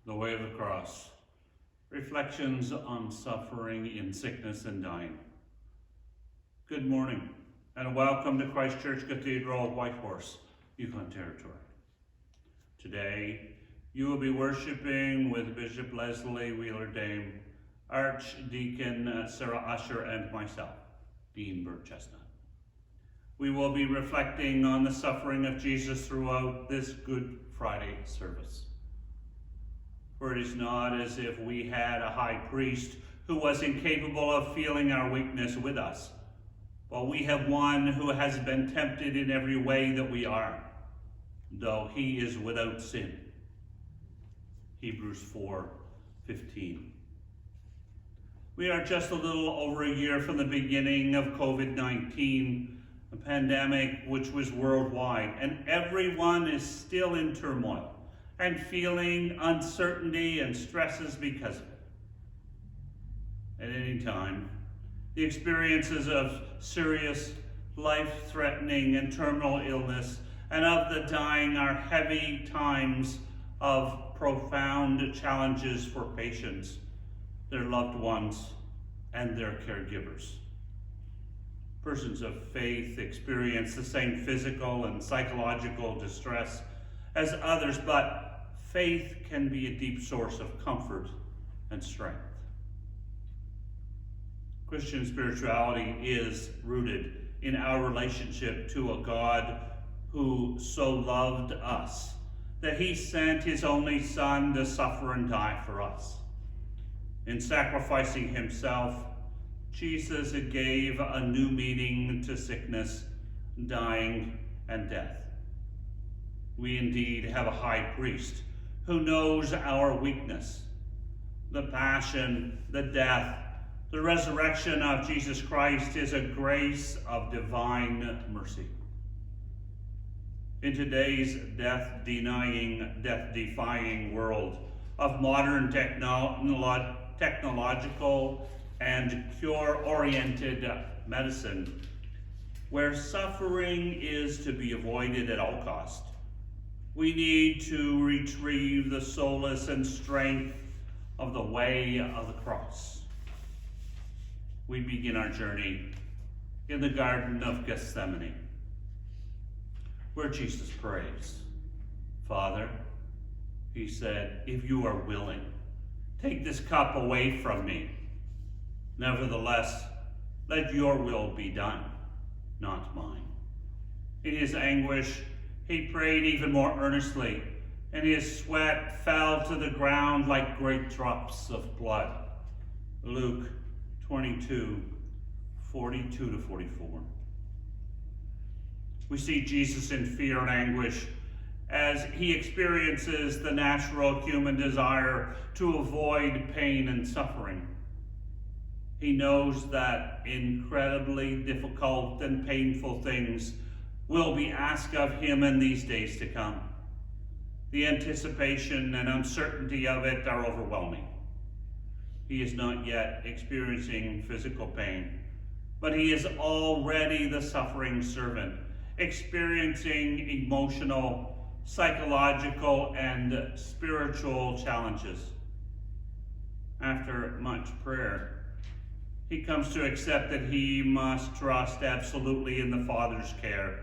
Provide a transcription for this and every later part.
The Way of the Cross. Reflections on suffering in sickness and dying. Good morning, and welcome to Christ Church Cathedral, Whitehorse, Yukon Territory. Today, you will be worshiping with Bishop Leslie Wheeler-Dame, Archdeacon Sarah Usher, and myself, Dean Burt Chestnut. We will be reflecting on the suffering of Jesus throughout this Good Friday service. For it is not as if we had a high priest who was incapable of feeling our weakness with us, but we have one who has been tempted in every way that we are, though he is without sin. Hebrews 4:15. We are just a little over a year from the beginning of COVID-19, a pandemic which was worldwide, and everyone is still in turmoil and feeling uncertainty and stresses because of it. At any time, the experiences of serious, life-threatening and terminal illness and of the dying are heavy times of profound challenges for patients, their loved ones, and their caregivers. Persons of faith experience the same physical and psychological distress as others, but faith can be a deep source of comfort and strength. Christian spirituality is rooted in our relationship to a God who so loved us that he sent his only Son to suffer and die for us. In sacrificing himself, Jesus gave a new meaning to sickness, dying, and death. We indeed have a high priest who knows our weakness. The passion, the death, the resurrection of Jesus Christ is a grace of divine mercy. In today's death-denying, death-defying world of modern technological and cure-oriented medicine, where suffering is to be avoided at all cost, we need to retrieve the solace and strength of the way of the cross. We begin our journey in the Garden of Gethsemane, where Jesus prays. Father, he said, if you are willing, take this cup away from me. Nevertheless, let your will be done, not mine. In his anguish, he prayed even more earnestly, and his sweat fell to the ground like great drops of blood. Luke 22:42-44. We see Jesus in fear and anguish as he experiences the natural human desire to avoid pain and suffering. He knows that incredibly difficult and painful things will be asked of him in these days to come. The anticipation and uncertainty of it are overwhelming. He is not yet experiencing physical pain, but he is already the suffering servant, experiencing emotional, psychological, and spiritual challenges. After much prayer, he comes to accept that he must trust absolutely in the Father's care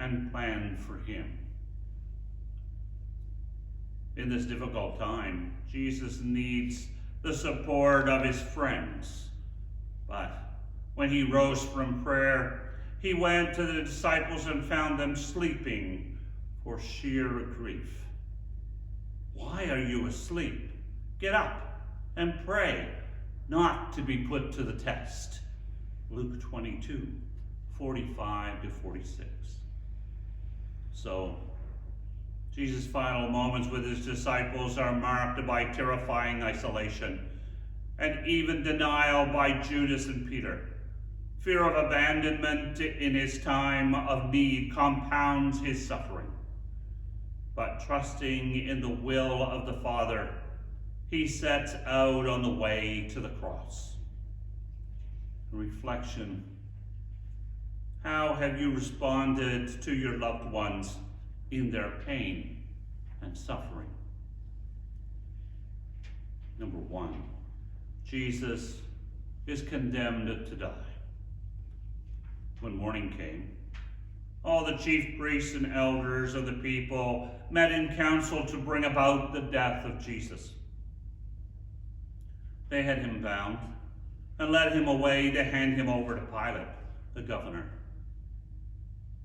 and plan for him. In this difficult time, Jesus needs the support of his friends. But when he rose from prayer, he went to the disciples and found them sleeping for sheer grief. Why are you asleep? Get up and pray, not to be put to the test. Luke 22:45-46. So, Jesus' final moments with his disciples are marked by terrifying isolation and even denial by Judas and Peter. Fear of abandonment in his time of need compounds his suffering. But trusting in the will of the Father, he sets out on the way to the cross. Reflection. How have you responded to your loved ones in their pain and suffering? Number one, Jesus is condemned to die. When morning came, all the chief priests and elders of the people met in council to bring about the death of Jesus. They had him bound and led him away to hand him over to Pilate, the governor.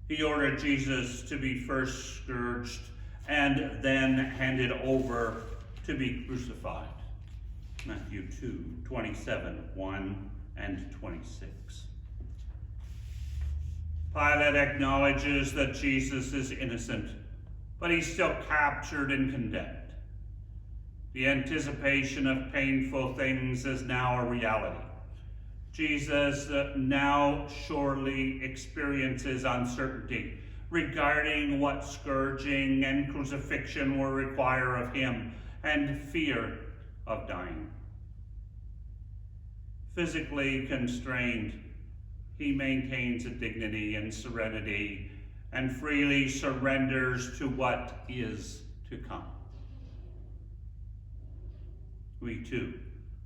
He ordered Jesus to be first scourged and then handed over to be crucified. Matthew 2:27, 1 and 26. Pilate acknowledges that Jesus is innocent, but he's still captured and condemned. The anticipation of painful things is now a reality. Jesus now surely experiences uncertainty regarding what scourging and crucifixion will require of him, and fear of dying. Physically constrained, he maintains a dignity and serenity and freely surrenders to what is to come. We too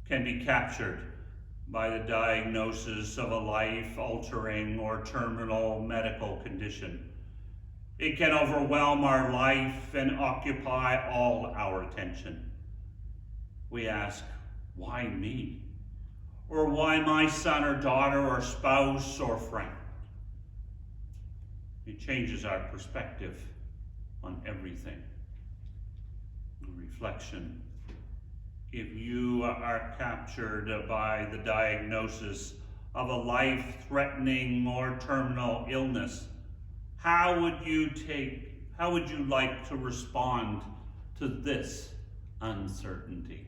can be captured by the diagnosis of a life-altering or terminal medical condition. It can overwhelm our life and occupy all our attention. We ask, why me? Or why my son or daughter or spouse or friend? It changes our perspective on everything. Reflection. If you are captured by the diagnosis of a life-threatening or terminal illness, how would you like to respond to this uncertainty?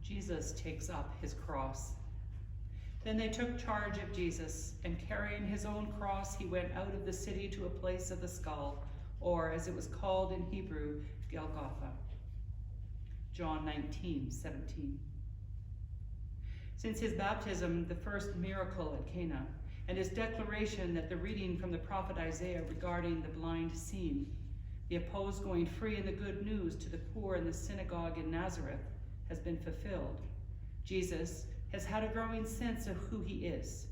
Jesus takes up his cross. Then they took charge of Jesus, and carrying his own cross, he went out of the city to a place of the skull, or as it was called in Hebrew, Golgotha. John 19:17. Since his baptism, the first miracle at Cana, and his declaration that the reading from the prophet Isaiah regarding the blind seeing, the opposed going free in the good news to the poor in the synagogue in Nazareth, has been fulfilled, Jesus has had a growing sense of who he is.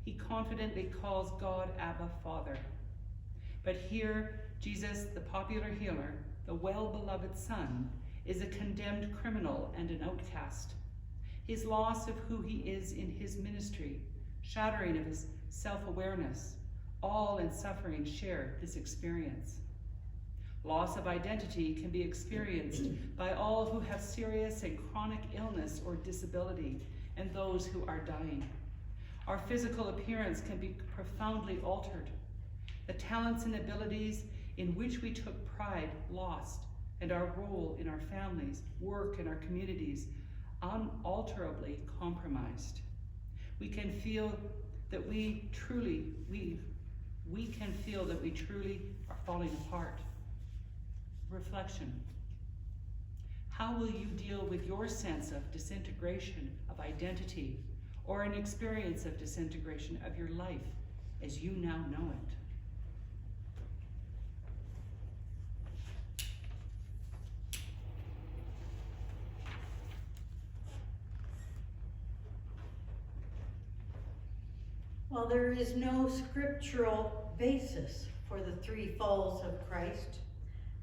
He confidently calls God Abba, Father. But here, Jesus, the popular healer, the well-beloved Son, is a condemned criminal and an outcast. His loss of who he is in his ministry, shattering of his self-awareness, all in suffering share this experience. Loss of identity can be experienced by all who have serious and chronic illness or disability, and those who are dying. Our physical appearance can be profoundly altered. The talents and abilities in which we took pride lost, and our role in our families, work, and our communities unalterably compromised. We can feel that we truly are falling apart. Reflection. How will you deal with your sense of disintegration of identity, or an experience of disintegration of your life as you now know it? While there is no scriptural basis for the three falls of Christ,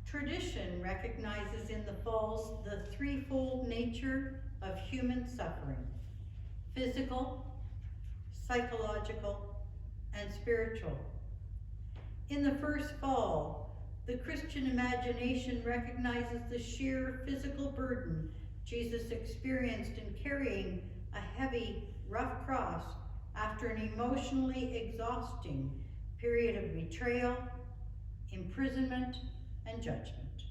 tradition recognizes in the falls the threefold nature of human suffering: physical, psychological, and spiritual. In the first fall, the Christian imagination recognizes the sheer physical burden Jesus experienced in carrying a heavy, rough cross after an emotionally exhausting period of betrayal, imprisonment, and judgment.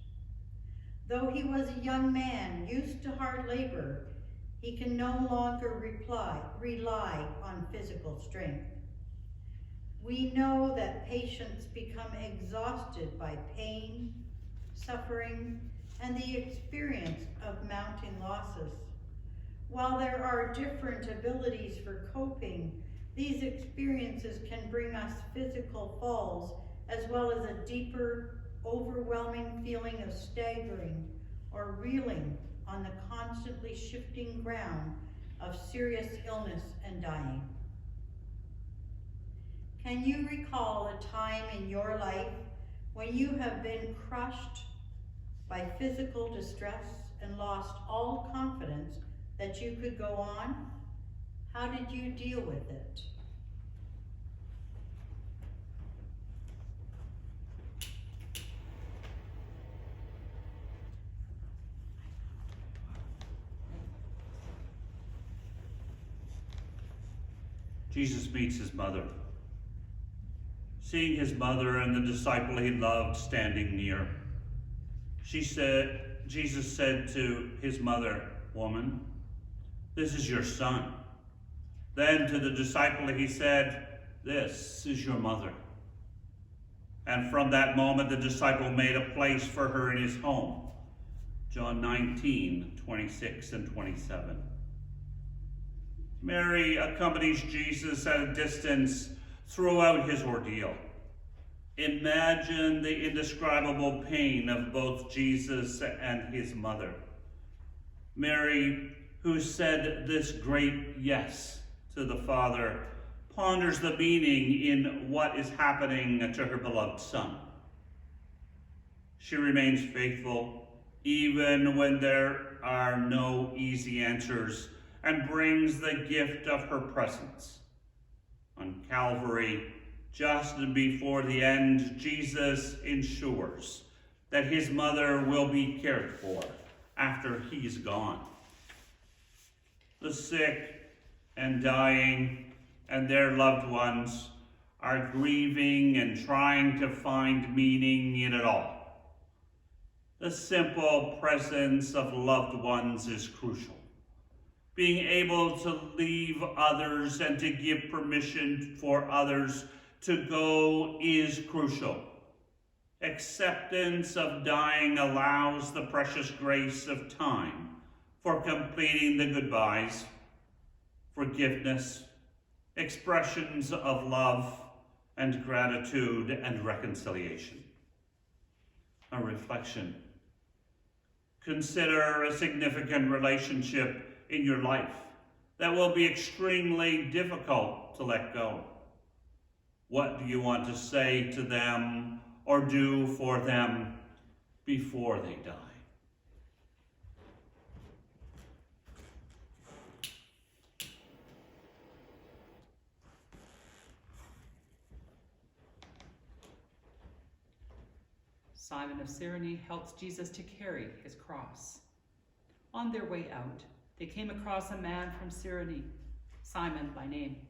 Though he was a young man used to hard labor, he can no longer rely on physical strength. We know that patients become exhausted by pain, suffering, and the experience of mounting losses. While there are different abilities for coping, these experiences can bring us physical falls as well as a deeper, overwhelming feeling of staggering or reeling on the constantly shifting ground of serious illness and dying. Can you recall a time in your life when you have been crushed by physical distress and lost all confidence that you could go on? How did you deal with it? Jesus meets his mother. Seeing his mother and the disciple he loved standing near, Jesus said to his mother, "Woman, this is your son." Then to the disciple he said, "This is your mother." And from that moment the disciple made a place for her in his home. John 19:26 and 27. Mary accompanies Jesus at a distance throughout his ordeal. Imagine the indescribable pain of both Jesus and his mother. Mary, who said this great yes to the Father, ponders the meaning in what is happening to her beloved Son. She remains faithful even when there are no easy answers, and brings the gift of her presence. On Calvary, just before the end, Jesus ensures that his mother will be cared for after he's gone. The sick and dying and their loved ones are grieving and trying to find meaning in it all. The simple presence of loved ones is crucial. Being able to leave others and to give permission for others to go is crucial. Acceptance of dying allows the precious grace of time for completing the goodbyes, forgiveness, expressions of love and gratitude and reconciliation. A reflection. Consider a significant relationship in your life that will be extremely difficult to let go. What do you want to say to them or do for them before they die? Simon of Cyrene helps Jesus to carry his cross. On their way out, they came across a man from Cyrene, Simon by name,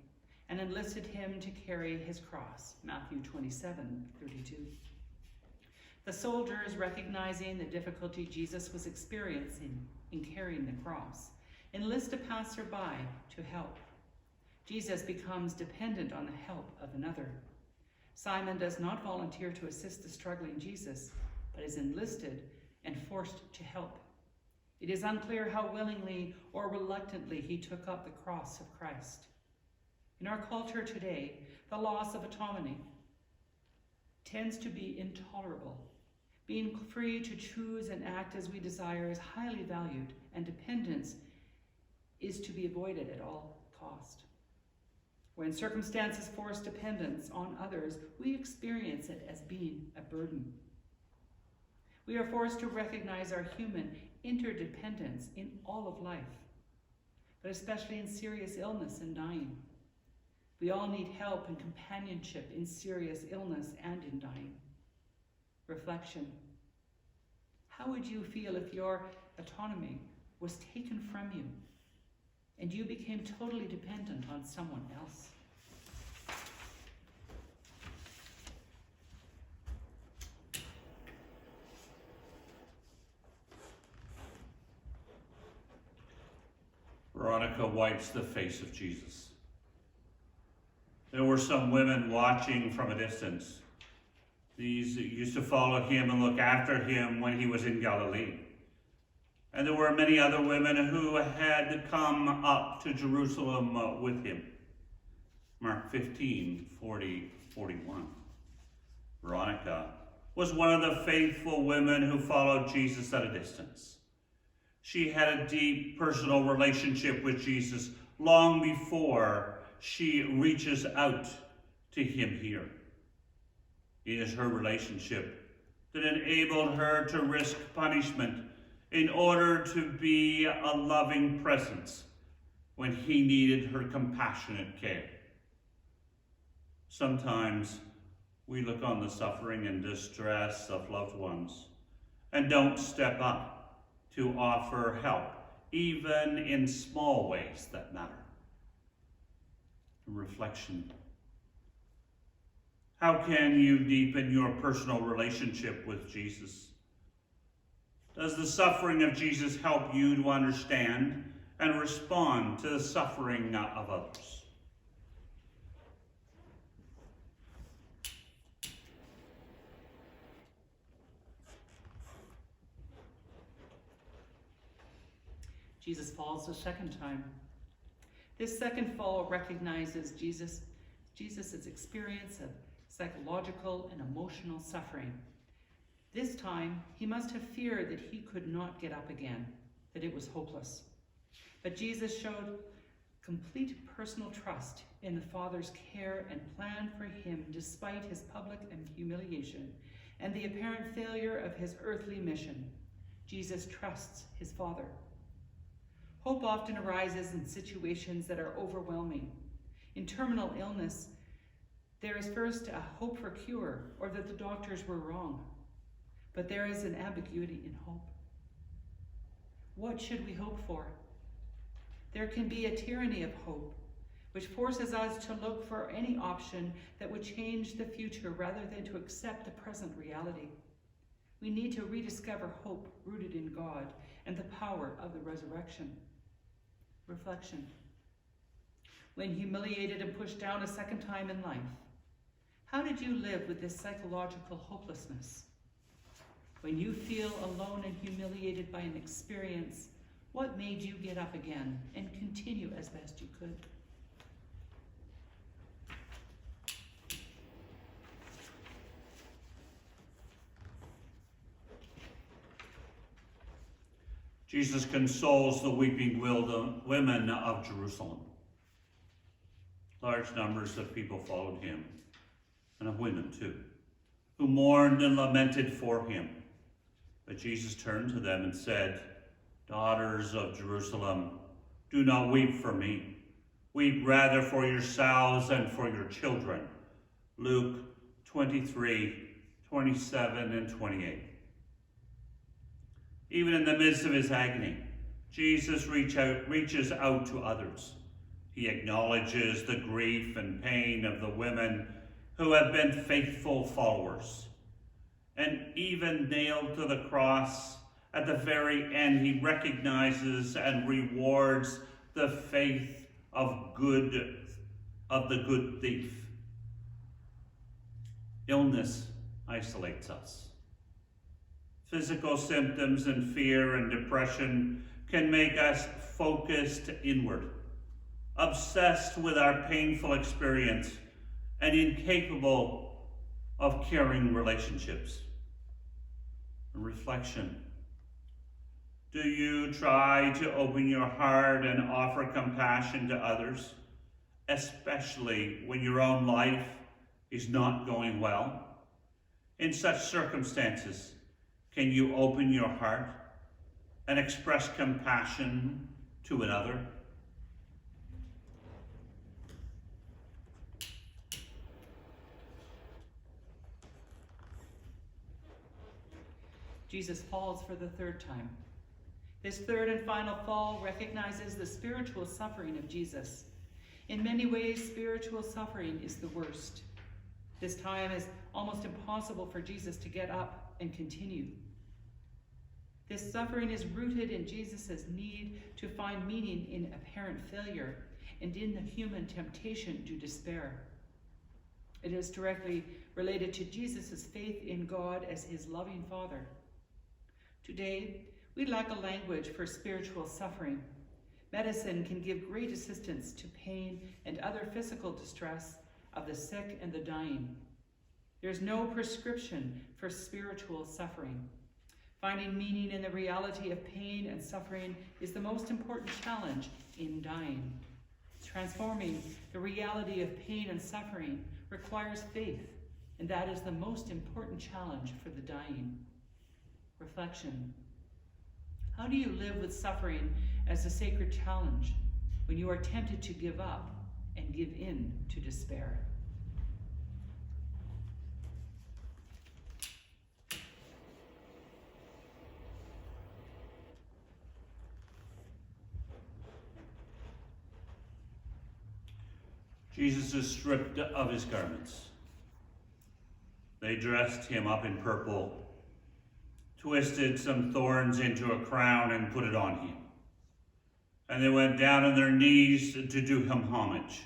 and enlisted him to carry his cross, Matthew 27:32. The soldiers, recognizing the difficulty Jesus was experiencing in carrying the cross, enlist a passerby to help. Jesus becomes dependent on the help of another. Simon does not volunteer to assist the struggling Jesus, but is enlisted and forced to help. It is unclear how willingly or reluctantly he took up the cross of Christ. In our culture today, the loss of autonomy tends to be intolerable. Being free to choose and act as we desire is highly valued, and dependence is to be avoided at all cost. When circumstances force dependence on others, we experience it as being a burden. We are forced to recognize our human interdependence in all of life, but especially in serious illness and dying. We all need help and companionship in serious illness and in dying. Reflection. How would you feel if your autonomy was taken from you and you became totally dependent on someone else? Veronica wipes the face of Jesus. There were some women watching from a distance. These used to follow him and look after him when he was in Galilee. And there were many other women who had come up to Jerusalem with him. Mark 15, 40, 41. Veronica was one of the faithful women who followed Jesus at a distance. She had a deep personal relationship with Jesus long before she reaches out to him here. It is her relationship that enabled her to risk punishment in order to be a loving presence when he needed her compassionate care. Sometimes we look on the suffering and distress of loved ones and don't step up to offer help, even in small ways that matter. Reflection. How can you deepen your personal relationship with Jesus? Does the suffering of Jesus help you to understand and respond to the suffering of others? Jesus falls a second time. This second fall recognizes Jesus' experience of psychological and emotional suffering. This time, he must have feared that he could not get up again, that it was hopeless. But Jesus showed complete personal trust in the Father's care and plan for him despite his public humiliation and the apparent failure of his earthly mission. Jesus trusts his Father. Hope often arises in situations that are overwhelming. In terminal illness, there is first a hope for cure or that the doctors were wrong. But there is an ambiguity in hope. What should we hope for? There can be a tyranny of hope, which forces us to look for any option that would change the future rather than to accept the present reality. We need to rediscover hope rooted in God and the power of the resurrection. Reflection. When humiliated and pushed down a second time in life, how did you live with this psychological hopelessness? When you feel alone and humiliated by an experience, what made you get up again and continue as best you could? Jesus consoles the weeping women of Jerusalem. Large numbers of people followed him, and of women too, who mourned and lamented for him. But Jesus turned to them and said, "Daughters of Jerusalem, do not weep for me. Weep rather for yourselves and for your children." Luke 23, 27 and 28. Even in the midst of his agony, Jesus reaches out to others. He acknowledges the grief and pain of the women who have been faithful followers. And even nailed to the cross, at the very end, he recognizes and rewards the faith of the good thief. Illness isolates us. Physical symptoms and fear and depression can make us focused inward, obsessed with our painful experience, and incapable of caring relationships. Reflection. Do you try to open your heart and offer compassion to others, especially when your own life is not going well? In such circumstances, can you open your heart and express compassion to another? Jesus falls for the third time. This third and final fall recognizes the spiritual suffering of Jesus. In many ways, spiritual suffering is the worst. This time is almost impossible for Jesus to get up and continue. This suffering is rooted in Jesus' need to find meaning in apparent failure and in the human temptation to despair. It is directly related to Jesus' faith in God as his loving Father. Today, We lack a language for spiritual suffering. Medicine can give great assistance to pain and other physical distress of the sick and the dying. There is no prescription for spiritual suffering. Finding meaning in the reality of pain and suffering is the most important challenge in dying. Transforming the reality of pain and suffering requires faith, and that is the most important challenge for the dying. Reflection. How do you live with suffering as a sacred challenge when you are tempted to give up and give in to despair? Jesus is stripped of his garments. They dressed him up in purple, twisted some thorns into a crown and put it on him. And they went down on their knees to do him homage.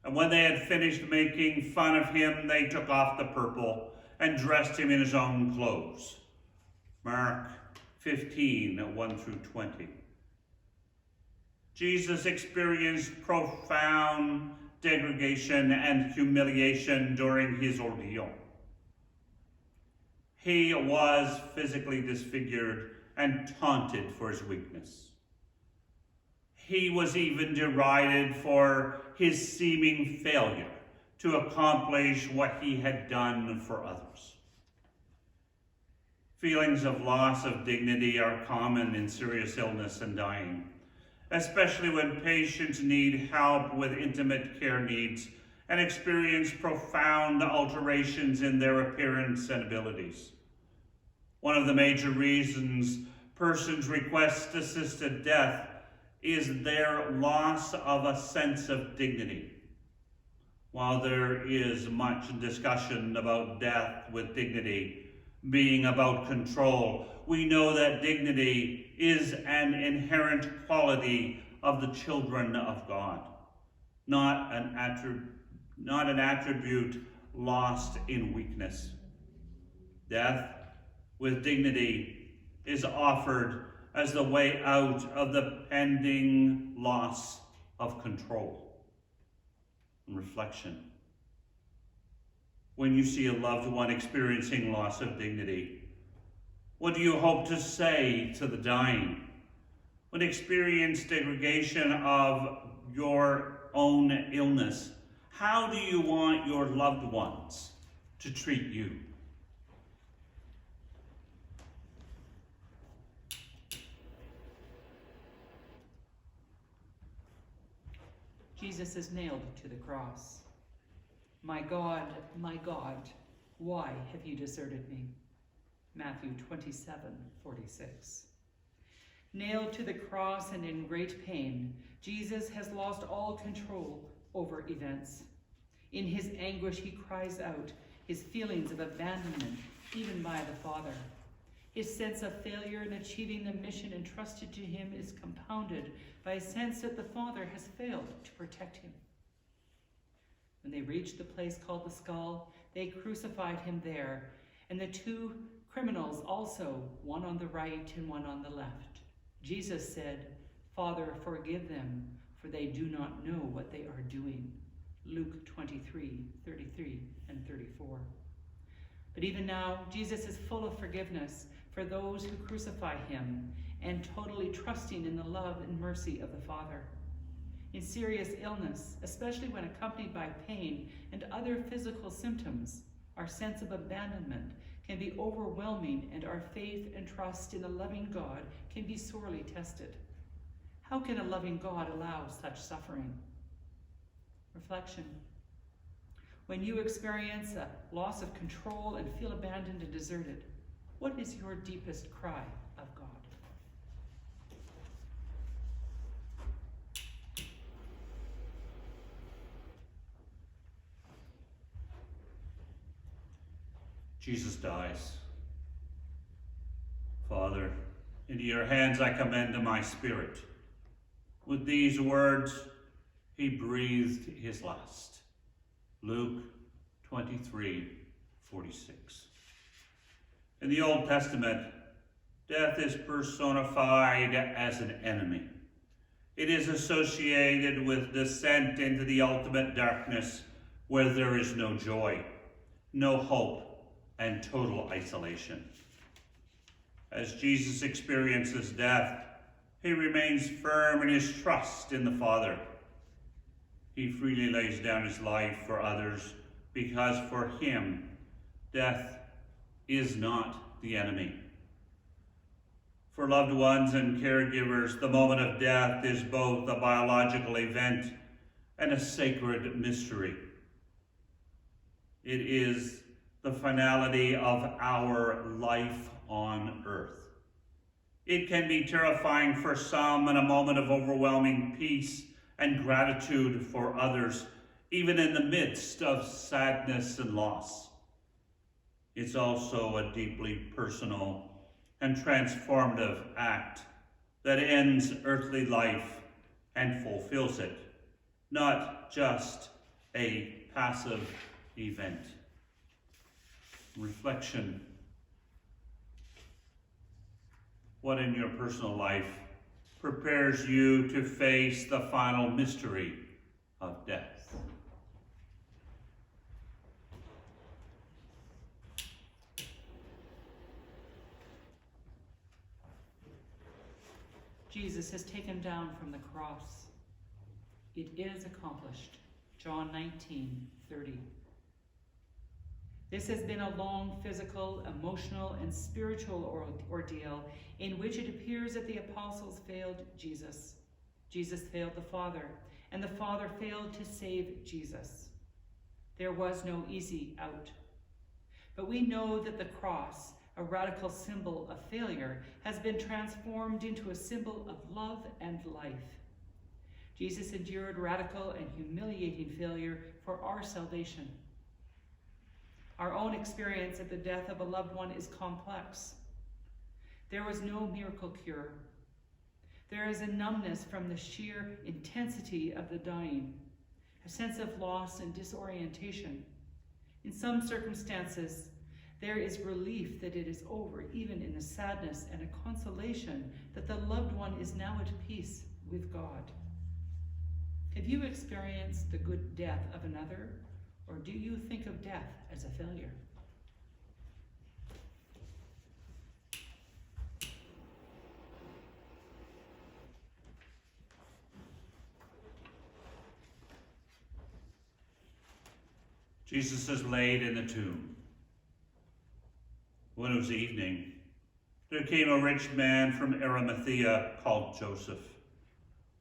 And when they had finished making fun of him, they took off the purple and dressed him in his own clothes. Mark 15, 1 through 20. Jesus experienced profound degradation and humiliation during his ordeal. He was physically disfigured and taunted for his weakness. He was even derided for his seeming failure to accomplish what he had done for others. Feelings of loss of dignity are common in serious illness and dying, especially when patients need help with intimate care needs and experience profound alterations in their appearance and abilities. One of the major reasons persons request assisted death is their loss of a sense of dignity. While there is much discussion about death with dignity being about control, we know that dignity is an inherent quality of the children of God, not an attribute lost in weakness. Death with dignity is offered as the way out of the pending loss of control. Reflection. When you see a loved one experiencing loss of dignity, what do you hope to say to the dying? When experience degradation of your own illness, how do you want your loved ones to treat you? Jesus is nailed to the cross. My God, why have you deserted me? Matthew 27:46. Nailed to the cross and in great pain, Jesus has lost all control over events. In his anguish, he cries out his feelings of abandonment, even by the Father. His sense of failure in achieving the mission entrusted to him is compounded by a sense that the Father has failed to protect him. When they reached the place called the Skull, they crucified him there, and the two criminals also, one on the right and one on the left. Jesus said, "Father, forgive them, for they do not know what they are doing." Luke 23:33 and 34. But even now, Jesus is full of forgiveness for those who crucify him and totally trusting in the love and mercy of the Father. In serious illness, especially when accompanied by pain and other physical symptoms, our sense of abandonment can be overwhelming, and our faith and trust in a loving God can be sorely tested. How can a loving God allow such suffering? Reflection. When you experience a loss of control and feel abandoned and deserted, what is your deepest cry of God? Jesus dies. Father, into your hands I commend my spirit. With these words, he breathed his last. Luke 23:46. In the Old Testament, Death is personified as an enemy. It is associated with descent into the ultimate darkness where there is no joy, no hope, and total isolation. As Jesus experiences death, he remains firm in his trust in the Father. He freely lays down his life for others because for him, death is not the enemy. For loved ones and caregivers, the moment of death is both a biological event and a sacred mystery. It is the finality of our life on earth. It can be terrifying for some and a moment of overwhelming peace and gratitude for others, even in the midst of sadness and loss. It's also a deeply personal and transformative act that ends earthly life and fulfills it, not just a passive event. Reflection. What in your personal life prepares you to face the final mystery of death? Jesus has taken down from the cross. It is accomplished. John 19:30. This has been a long physical, emotional, and spiritual ordeal in which it appears that the apostles failed Jesus. Jesus failed the Father, and the Father failed to save Jesus. There was no easy out. But we know that the cross, a radical symbol of failure, has been transformed into a symbol of love and life. Jesus endured radical and humiliating failure for our salvation. Our own experience at the death of a loved one is complex. There was no miracle cure. There is a numbness from the sheer intensity of the dying, a sense of loss and disorientation. In some circumstances, there is relief that it is over, even in the sadness, and a consolation that the loved one is now at peace with God. Have you experienced the good death of another, or do you think of death as a failure? Jesus is laid in the tomb. When it was evening, there came a rich man from Arimathea called Joseph,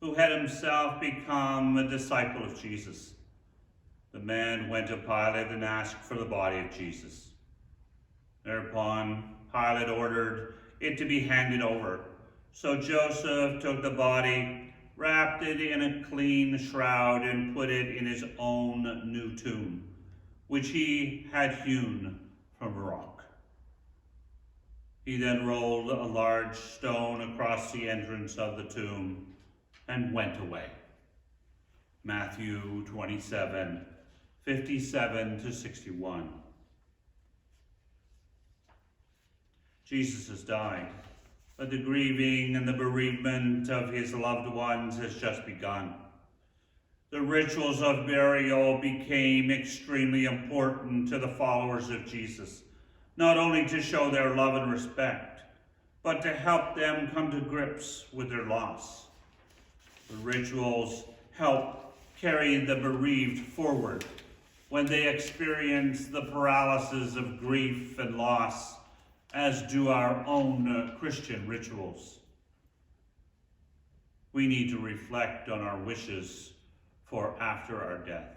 who had himself become a disciple of Jesus. The man went to Pilate and asked for the body of Jesus. Thereupon, Pilate ordered it to be handed over. So Joseph took the body, wrapped it in a clean shroud, and put it in his own new tomb, which he had hewn from a rock. He then rolled a large stone across the entrance of the tomb and went away. Matthew 27, 57 to 61. Jesus has died, but the grieving and the bereavement of his loved ones has just begun. The rituals of burial became extremely important to the followers of Jesus, not only to show their love and respect, but to help them come to grips with their loss. The rituals help carry the bereaved forward when they experience the paralysis of grief and loss, as do our own Christian rituals. We need to reflect on our wishes for after our death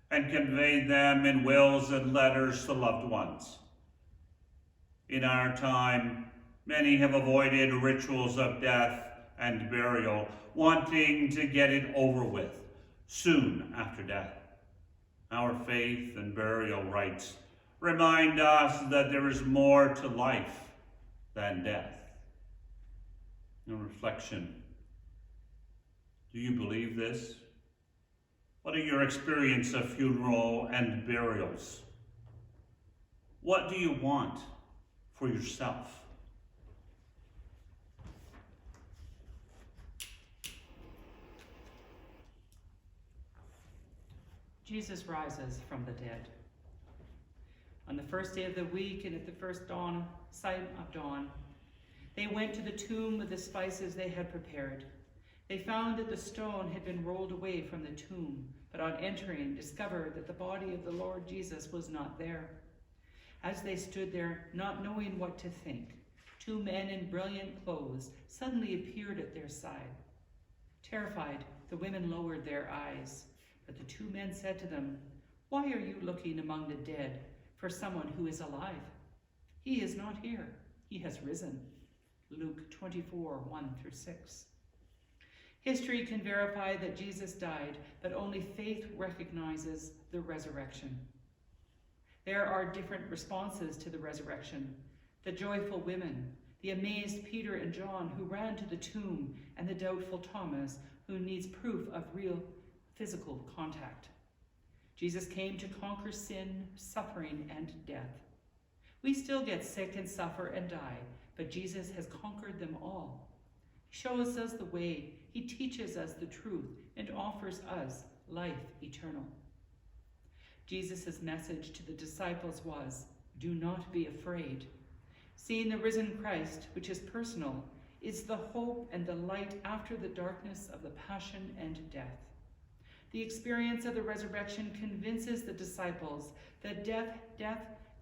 and convey them in wills and letters to loved ones. In our time, many have avoided rituals of death and burial, wanting to get it over with soon after death. Our faith and burial rites remind us that there is more to life than death. In reflection, do you believe this? What are your experience of funeral and burials? What do you want for yourself? Jesus rises from the dead. On the first day of the week and at the first sign of dawn, they went to the tomb with the spices they had prepared. They found that the stone had been rolled away from the tomb, but on entering, discovered that the body of the Lord Jesus was not there. As they stood there, not knowing what to think, 2 men in brilliant clothes suddenly appeared at their side. Terrified, the women lowered their eyes, but the 2 men said to them, "Why are you looking among the dead for someone who is alive? He is not here. He has risen." Luke 24, 1-6. History can verify that Jesus died, but only faith recognizes the resurrection. There are different responses to the resurrection. The joyful women, the amazed Peter and John who ran to the tomb, and the doubtful Thomas who needs proof of real physical contact. Jesus came to conquer sin, suffering, and death. We still get sick and suffer and die, but Jesus has conquered them all. He shows us the way, he teaches us the truth, and offers us life eternal. Jesus' message to the disciples was, "Do not be afraid." Seeing the risen Christ, which is personal, is the hope and the light after the darkness of the passion and death. The experience of the resurrection convinces the disciples that death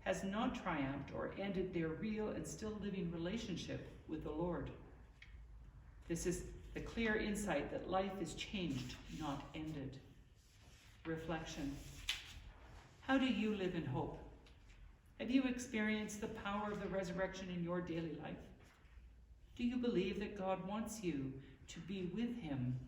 has not triumphed or ended their real and still living relationship with the Lord. This is the clear insight that life is changed, not ended. Reflection. How do you live in hope? Have you experienced the power of the resurrection in your daily life? Do you believe that God wants you to be with him